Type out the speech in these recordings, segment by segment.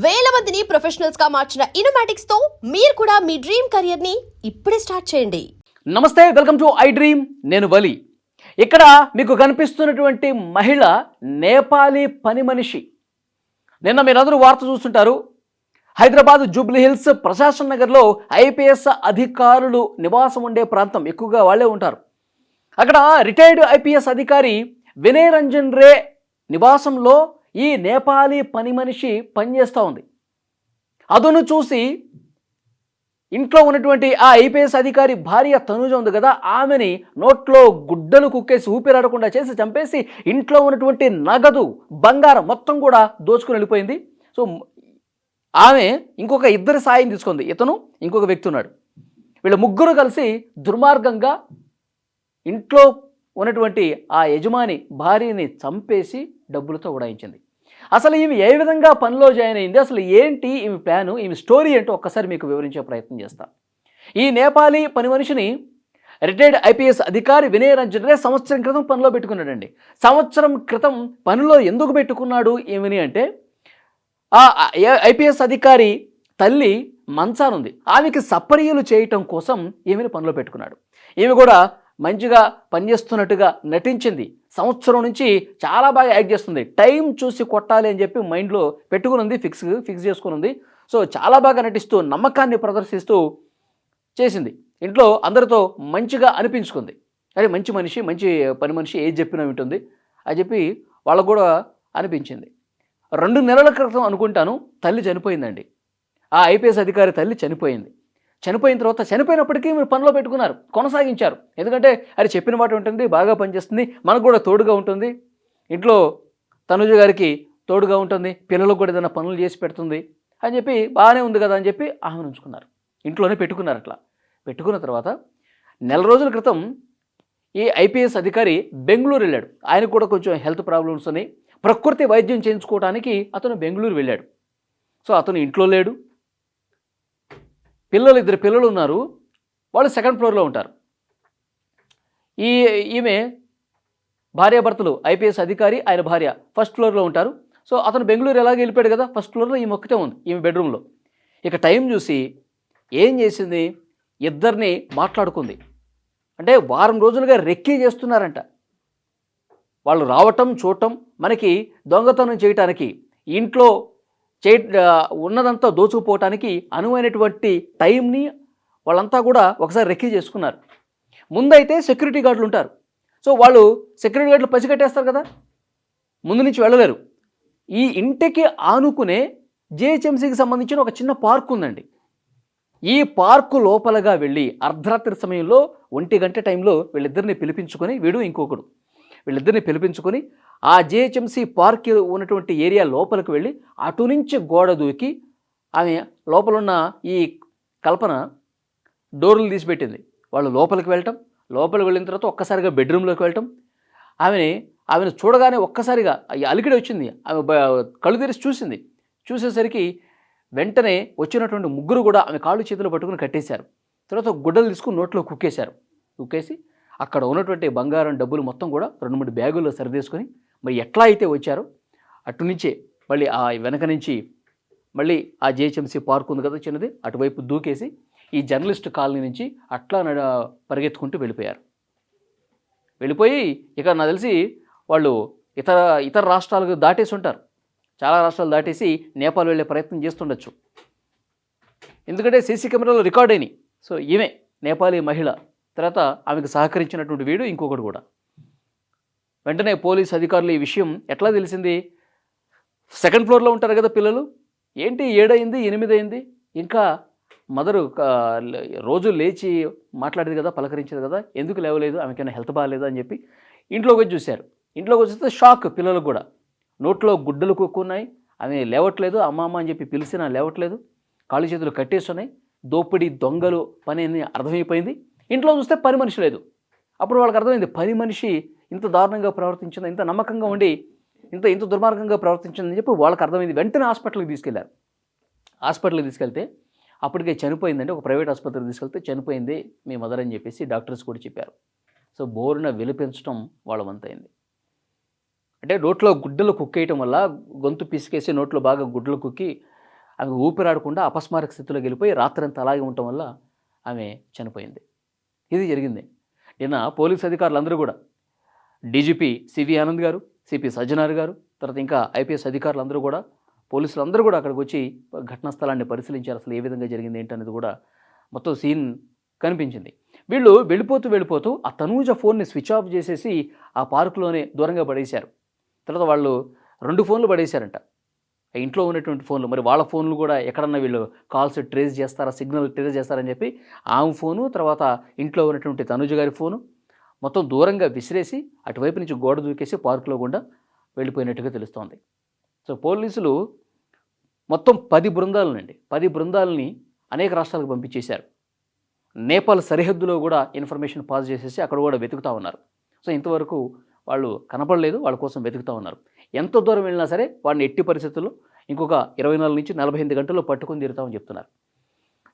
వేల మందిని ప్రొఫెషనల్స్ గా మార్చిన ఇనోమాటిక్స్ తో మీరు కూడా మీ డ్రీమ్ కెరియర్ ని ఇప్పుడే స్టార్ట్ చేయండి. నమస్తే, వెల్కమ్ టు ఐ డ్రీమ్. నేను వలి. ఇక్కడ మీకు కనిపిస్తున్నటువంటి మహిళ నేపాలీ పని మనిషి. నిన్న మీరందరూ వార్త చూస్తుంటారు. హైదరాబాద్ జూబ్లీ హిల్స్ ప్రశాసన్ నగర్లో ఐపీఎస్ అధికారులు నివాసం ఉండే ప్రాంతం, ఎక్కువగా వాళ్ళే ఉంటారు. అక్కడ రిటైర్డ్ ఐపీఎస్ అధికారి వినయ్ రంజన్ రే నివాసంలో ఈ నేపాలీ పని మనిషి పనిచేస్తూ ఉంది. అదును చూసి ఇంట్లో ఉన్నటువంటి ఆ ఐపీఎస్ అధికారి భార్య తనుజ ఉంది కదా, ఆమెని నోట్లో గుడ్డలు కుక్కేసి ఊపిరాడకుండా చేసి చంపేసి ఇంట్లో ఉన్నటువంటి నగదు బంగారం మొత్తం కూడా దోచుకుని వెళ్ళిపోయింది. సో ఆమె ఇంకొక ఇద్దరు సాయం తీసుకుంది. ఇతను ఇంకొక వ్యక్తి ఉన్నాడు. వీళ్ళ ముగ్గురు కలిసి దుర్మార్గంగా ఇంట్లో ఉన్నటువంటి ఆ యజమాని భార్యని చంపేసి డబ్బులతో ఉడాయించింది. అసలు ఈమె ఏ విధంగా పనిలో జాయిన్ అయింది, అసలు ఏంటి ఈమె ప్లాను, ఈమె స్టోరీ ఏంటో ఒక్కసారి మీకు వివరించే ప్రయత్నం చేస్తాను. ఈ నేపాలీ పని మనిషిని రిటైర్డ్ ఐపీఎస్ అధికారి వినయ్ రంజన్ రే సంవత్సరం క్రితం పనిలో పెట్టుకున్నాడండి. సంవత్సరం క్రితం పనిలో ఎందుకు పెట్టుకున్నాడు ఏమని అంటే, ఆ ఐపీఎస్ అధికారి తల్లి మంచానుంది, ఆమెకి సపర్యలు చేయటం కోసం ఈమెను పనిలో పెట్టుకున్నాడు. ఈమె కూడా మంచిగా పనిచేస్తున్నట్టుగా నటించింది. సంవత్సరం నుంచి చాలా బాగా యాక్ట్ చేస్తుంది. టైం చూసి కొట్టాలి అని చెప్పి మైండ్లో పెట్టుకుని ఫిక్స్ చేసుకుని ఉంది. సో చాలా బాగా నటిస్తూ నమ్మకాన్ని ప్రదర్శిస్తూ చేసింది. ఇంట్లో అందరితో మంచిగా అనిపించుకుంది. అరే మంచి మనిషి, మంచి పని మనిషి, ఏది చెప్పినా వింటుంది అని చెప్పి వాళ్ళకు కూడా అనిపించింది. 2 నెలల క్రితం అనుకుంటాను తల్లి చనిపోయిందండి. ఆ ఐపీఎస్ అధికారి తల్లి చనిపోయింది. చనిపోయిన తర్వాత చనిపోయినప్పటికీ మీరు పనిలో పెట్టుకున్నారు, కొనసాగించారు. ఎందుకంటే అది చెప్పిన మాట ఉంటుంది, బాగా పనిచేస్తుంది, మనకు కూడా తోడుగా ఉంటుంది, ఇంట్లో తనుజ గారికి తోడుగా ఉంటుంది, పిల్లలకు కూడా ఏదైనా పనులు చేసి పెడుతుంది అని చెప్పి బాగానే ఉంది కదా అని చెప్పి ఆమెను ఉంచుకున్నారు. ఇంట్లోనే పెట్టుకున్నారు. అట్లా పెట్టుకున్న తర్వాత నెల రోజుల క్రితం ఈ ఐపీఎస్ అధికారి బెంగళూరు వెళ్ళాడు. ఆయనకు కూడా కొంచెం హెల్త్ ప్రాబ్లమ్స్ ఉన్నాయి. ప్రకృతి వైద్యం చేయించుకోవడానికి అతను బెంగళూరు వెళ్ళాడు. సో అతను ఇంట్లో లేడు. ఇద్దరు పిల్లలు ఉన్నారు. వాళ్ళు 2nd ఫ్లోర్లో ఉంటారు. ఈమె భార్యాభర్తలు, ఐపీఎస్ అధికారి ఆయన భార్య 1st ఫ్లోర్లో ఉంటారు. సో అతను బెంగళూరు ఎలాగ వెళ్ళిపోయాడు కదా, 1st ఫ్లోర్లో ఈమె ఒక్కటే ఉంది, ఈమె బెడ్రూమ్లో. ఇక టైం చూసి ఏం చేసింది, ఇద్దరిని మాట్లాడుకుంది. అంటే వారం రోజులుగా రెక్కీ చేస్తున్నారంట. వాళ్ళు రావటం చూడటం, మనకి దొంగతనం చేయటానికి, ఇంట్లో ఉన్నదంతా దోచుకుపోవటానికి అనువైనటువంటి టైంని వాళ్ళంతా కూడా ఒకసారి రెక్కీ చేసుకున్నారు. ముందైతే సెక్యూరిటీ గార్డులు ఉంటారు. సో వాళ్ళు సెక్యూరిటీ గార్డులు పసిగట్టేస్తారు కదా, ముందు నుంచి వెళ్ళలేరు. ఈ ఇంటికి ఆనుకునే జిహెచ్ఎంసీకి సంబంధించిన ఒక చిన్న పార్క్ ఉందండి. ఈ పార్కు లోపలగా వెళ్ళి అర్ధరాత్రి సమయంలో 1 గంట టైంలో వీళ్ళిద్దరిని పిలిపించుకొని, వీళ్ళిద్దరిని పిలిపించుకొని ఆ జిహెచ్ఎంసీ పార్క్ ఉన్నటువంటి ఏరియా లోపలికి వెళ్ళి అటు నుంచి గోడ దూకి ఆమె లోపలున్న ఈ కల్పన డోర్లు తీసిపెట్టింది. వాళ్ళు లోపలికి వెళ్ళిన తర్వాత ఒక్కసారిగా బెడ్రూమ్లోకి వెళ్ళటం, ఆమెను చూడగానే ఒక్కసారిగా అలికిడి వచ్చింది. ఆమె కళ్ళు తెరిచి చూసేసరికి వెంటనే వచ్చినటువంటి ముగ్గురు కూడా ఆమె కాళ్ళు చేతులు పట్టుకుని కట్టేశారు. తర్వాత గుడ్డలు తీసుకుని నోట్లో కుక్కేసి అక్కడ ఉన్నటువంటి బంగారం డబ్బులు మొత్తం కూడా 2-3 బ్యాగుల్లో సరిదేసుకొని మరి ఎట్లా అయితే వచ్చారో అటు నుంచే మళ్ళీ ఆ వెనక నుంచి మళ్ళీ ఆ జిహెచ్ఎంసీ పార్క్ ఉంది కదా చిన్నది, అటువైపు దూకేసి ఈ జర్నలిస్ట్ కాలనీ నుంచి అట్లా పరిగెత్తుకుంటూ వెళ్ళిపోయి ఇక నాకు తెలిసి వాళ్ళు ఇతర రాష్ట్రాలకు దాటేసి ఉంటారు. చాలా రాష్ట్రాలు దాటేసి నేపాల్ వెళ్ళే ప్రయత్నం చేస్తుండొచ్చు. ఎందుకంటే సీసీ కెమెరాలో రికార్డ్ అయినాయి. సో ఈమె నేపాలీ మహిళ, తర్వాత ఆమెకు సహకరించినటువంటి వీడు ఇంకొకటి కూడా. వెంటనే పోలీస్ అధికారులు ఈ విషయం ఎట్లా తెలిసింది, 2nd ఫ్లోర్లో ఉంటారు కదా పిల్లలు, ఏంటి 7 అయింది 8 అయింది, ఇంకా మదరు రోజు లేచి మాట్లాడేది కదా, పలకరించేది కదా, ఎందుకు లేవలేదు, ఆమెకైనా హెల్త్ బాగాలేదు అని చెప్పి ఇంట్లోకి వచ్చి చూశారు. ఇంట్లోకి వచ్చేస్తే షాక్ పిల్లలకు కూడా. నోట్లో గుడ్డలు కుక్కున్నాయి, ఆమె లేవట్లేదు, అమ్మ అని చెప్పి పిలిచినా లేవట్లేదు, కాళ్ళు చేతులు కట్టేస్తున్నాయి, దోపిడీ దొంగలు పని అని అర్థమైపోయింది. ఇంట్లో చూస్తే పని మనిషి లేదు. అప్పుడు వాళ్ళకి అర్థమైంది, పని మనిషి ఇంత దారుణంగా ప్రవర్తించింది, ఇంత నమ్మకంగా ఉండి ఇంత దుర్మార్గంగా ప్రవర్తించిందని చెప్పి వాళ్ళకి అర్థమైంది. వెంటనే హాస్పిటల్కి తీసుకెళ్లారు. హాస్పిటల్కి తీసుకెళ్తే అప్పటికే చనిపోయిందండి. ఒక ప్రైవేట్ ఆసుపత్రికి తీసుకెళ్తే చనిపోయింది మీ మదర్ అని చెప్పేసి డాక్టర్స్ కూడా చెప్పారు. సో బోరున విలిపించడం వాళ్ళ వంతైంది. అంటే నోట్లో గుడ్డలు కుక్కేయటం వల్ల గొంతు పిసికేసి నోట్లో బాగా గుడ్డలు కుక్కి ఆమె ఊపిరాడకుండా అపస్మారక స్థితిలోకి వెళ్ళిపోయి రాత్రంతా అలాగే ఉండటం వల్ల ఆమె చనిపోయింది. ఇది జరిగింది. నిన్న పోలీస్ అధికారులందరూ కూడా డీజీపీ సివి ఆనంద్ గారు, సిపి సజ్జనార్ గారు, తర్వాత ఇంకా ఐపీఎస్ అధికారులందరూ కూడా, పోలీసులందరూ కూడా అక్కడికి వచ్చి ఘటనా స్థలాన్ని పరిశీలించారు. అసలు ఏ విధంగా జరిగింది ఏంటనేది కూడా మొత్తం సీన్ కనిపించింది. వీళ్ళు వెళ్ళిపోతూ ఆ తనూజ ఫోన్ని స్విచ్ ఆఫ్ చేసేసి ఆ పార్కులోనే దూరంగా పడేశారు. తర్వాత వాళ్ళు 2 ఫోన్లు పడేశారంట, ఇంట్లో ఉన్నటువంటి ఫోన్లు. మరి వాళ్ళ ఫోన్లు కూడా ఎక్కడన్నా వీళ్ళు కాల్స్ ట్రేస్ చేస్తారా, సిగ్నల్ ట్రేస్ చేస్తారని చెప్పి ఆమె ఫోను, తర్వాత ఇంట్లో ఉన్నటువంటి తనుజ గారి ఫోను మొత్తం దూరంగా విసిరేసి అటువైపు నుంచి గోడ దూకేసి పార్కులో గుండా వెళ్ళిపోయినట్టుగా తెలుస్తోంది. సో పోలీసులు మొత్తం 10 బృందాలనండి, 10 బృందాలని అనేక రాష్ట్రాలకు పంపించేశారు. నేపాల్ సరిహద్దులో కూడా ఇన్ఫర్మేషన్ పాస్ చేసేసి అక్కడ కూడా వెతుకుతూ ఉన్నారు. సో ఇంతవరకు వాళ్ళు కనపడలేదు, వాళ్ళ కోసం వెతుకుతూ ఉన్నారు. ఎంత దూరం వెళ్ళినా సరే వాడిని ఎట్టి పరిస్థితుల్లో ఇంకొక 24 నుంచి 48 గంటల్లో పట్టుకొని తీరుతామని చెప్తున్నారు.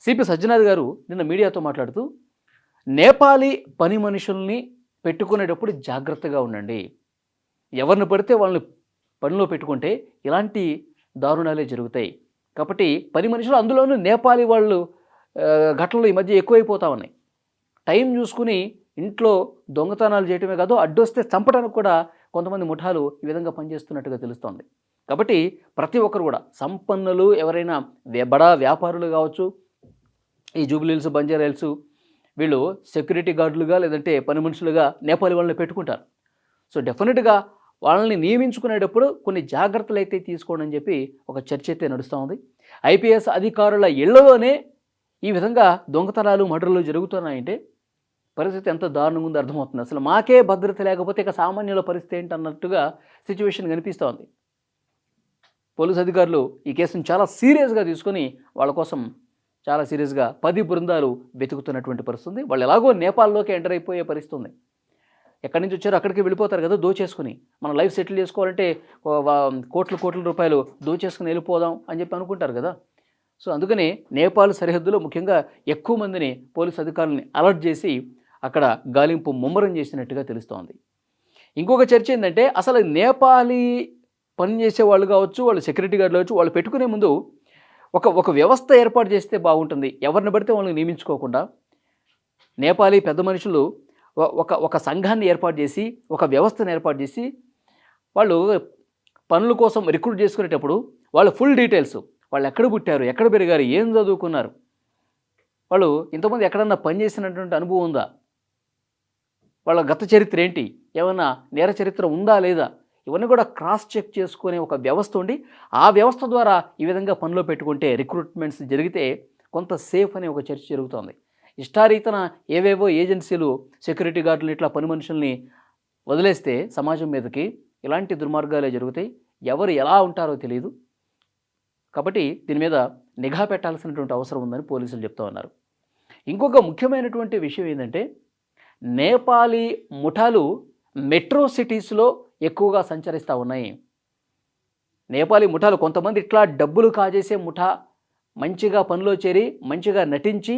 సిపి సజ్జనార్ గారు నిన్న మీడియాతో మాట్లాడుతూ, నేపాలీ పని మనుషుల్ని పెట్టుకునేటప్పుడు జాగ్రత్తగా ఉండండి. ఎవరిని పడితే వాళ్ళని పనిలో పెట్టుకుంటే ఇలాంటి దారుణాలే జరుగుతాయి. కాబట్టి పని మనుషులు, అందులోనూ నేపాలీ వాళ్ళు ఘటనలు ఈ మధ్య ఎక్కువైపోతా ఉన్నాయి. టైం చూసుకుని ఇంట్లో దొంగతనాలు చేయటమే కాదు, అడ్డొస్తే చంపడానికి కూడా కొంతమంది ముఠాలు ఈ విధంగా పనిచేస్తున్నట్టుగా తెలుస్తోంది. కాబట్టి ప్రతి ఒక్కరు కూడా, సంపన్నులు ఎవరైనా బడా వ్యాపారులు కావచ్చు, ఈ జూబ్లీ హిల్స్, బంజారా హిల్స్, వీళ్ళు సెక్యూరిటీ గార్డులుగా లేదంటే పని మనుషులుగా నేపాలీ వాళ్ళని పెట్టుకుంటారు. సో డెఫినెట్గా వాళ్ళని నియమించుకునేటప్పుడు కొన్ని జాగ్రత్తలు అయితే తీసుకోండి అని చెప్పి ఒక చర్చ అయితే నడుస్తూ ఉంది. ఐపీఎస్ అధికారుల ఇళ్లలోనే ఈ విధంగా దొంగతనాలు, మర్డర్లు జరుగుతున్నాయంటే పరిస్థితి ఎంత దారుణంగా ఉందో అర్థమవుతుంది. అసలు మాకే భద్రత లేకపోతే ఇక సామాన్యుల పరిస్థితి ఏంటి అన్నట్టుగా సిచ్యువేషన్ కనిపిస్తూ ఉంది. పోలీసు అధికారులు ఈ కేసును చాలా సీరియస్గా తీసుకొని వాళ్ళ కోసం చాలా సీరియస్గా 10 బృందాలు వెతుకుతున్నటువంటి పరిస్థితి. వాళ్ళు ఎలాగో నేపాల్లోకి ఎంటర్ అయిపోయే పరిస్థితి ఉంది. ఎక్కడి నుంచి వచ్చారో అక్కడికి వెళ్ళిపోతారు కదా, దోచేసుకుని. మనం లైఫ్ సెటిల్ చేసుకోవాలంటే కోట్ల రూపాయలు దోచేసుకుని వెళ్ళిపోదాం అని చెప్పి అనుకుంటారు కదా. సో అందుకనే నేపాల్ సరిహద్దులో ముఖ్యంగా ఎక్కువ మందిని పోలీసు అధికారులని అలర్ట్ చేసి అక్కడ గాలింపు ముమ్మరం చేసినట్టుగా తెలుస్తోంది. ఇంకొక చర్చ ఏంటంటే, అసలు నేపాలీ పనిచేసే వాళ్ళు కావచ్చు, వాళ్ళు సెక్యూరిటీ గార్డులు కావచ్చు, వాళ్ళు పెట్టుకునే ముందు ఒక వ్యవస్థ ఏర్పాటు చేస్తే బాగుంటుంది. ఎవరిని పడితే వాళ్ళని నియమించుకోకుండా నేపాలీ పెద్ద మనుషులు ఒక సంఘాన్ని ఏర్పాటు చేసి, ఒక వ్యవస్థను ఏర్పాటు చేసి, వాళ్ళు పనుల కోసం రిక్రూట్ చేసుకునేటప్పుడు వాళ్ళ ఫుల్ డీటెయిల్స్, వాళ్ళు ఎక్కడ పుట్టారు, ఎక్కడ పెరిగారు, ఏం చదువుకున్నారు, వాళ్ళు ఇంతమంది ఎక్కడన్నా పనిచేసినటువంటి అనుభవం ఉందా, వాళ్ళ గత చరిత్ర ఏంటి, ఏమన్నా నేర చరిత్ర ఉందా లేదా, ఇవన్నీ కూడా క్రాస్ చెక్ చేసుకునే ఒక వ్యవస్థ ఉండి, ఆ వ్యవస్థ ద్వారా ఈ విధంగా పనిలో పెట్టుకుంటే రిక్రూట్మెంట్స్ జరిగితే కొంత సేఫ్ అనే ఒక చర్చ జరుగుతోంది. ఇష్టారీతన ఏవేవో ఏజెన్సీలు సెక్యూరిటీ గార్డులు ఇట్లా పని మనుషుల్ని వదిలేస్తే సమాజం మీదకి ఇలాంటి దుర్మార్గాలే జరుగుతాయి. ఎవరు ఎలా ఉంటారో తెలియదు. కాబట్టి దీని మీద నిఘా పెట్టాల్సినటువంటి అవసరం ఉందని పోలీసులు చెప్తా ఉన్నారు. ఇంకొక ముఖ్యమైనటువంటి విషయం ఏంటంటే, నేపాలీ ముఠాలు మెట్రో సిటీస్లో ఎక్కువగా సంచరిస్తూ ఉన్నాయి. నేపాలీ ముఠాలు కొంతమంది ఇట్లా డబ్బులు కాజేసే ముఠా, మంచిగా పనిలో చేరి మంచిగా నటించి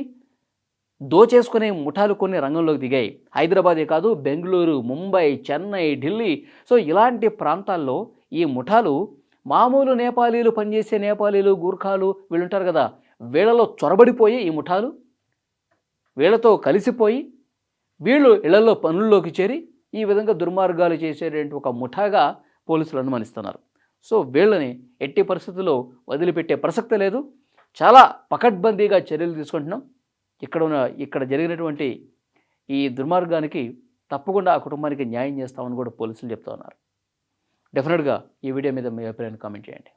దోచేసుకునే ముఠాలు కొన్ని రంగంలోకి దిగాయి. హైదరాబాదే కాదు, బెంగళూరు, ముంబై, చెన్నై, ఢిల్లీ, సో ఇలాంటి ప్రాంతాల్లో ఈ ముఠాలు మామూలు నేపాలీలు, పనిచేసే నేపాలీలు, గూర్ఖాలు వీళ్ళు ఉంటారు కదా, వీళ్ళలో చొరబడిపోయి ఈ ముఠాలు వీళ్ళతో కలిసిపోయి వీళ్ళు ఇళ్లలో పనుల్లోకి చేరి ఈ విధంగా దుర్మార్గాలు చేసేటువంటి ఒక ముఠాగా పోలీసులు అనుమానిస్తున్నారు. సో వీళ్ళని ఎట్టి పరిస్థితుల్లో వదిలిపెట్టే ప్రసక్తి లేదు. చాలా పకడ్బందీగా చర్యలు తీసుకుంటున్నాం. ఇక్కడ జరిగినటువంటి ఈ దుర్మార్గానికి తప్పకుండా ఆ కుటుంబానికి న్యాయం చేస్తామని కూడా పోలీసులు చెప్తా ఉన్నారు. డెఫినెట్గా ఈ వీడియో మీద మీ అభిప్రాయాన్ని కామెంట్ చేయండి.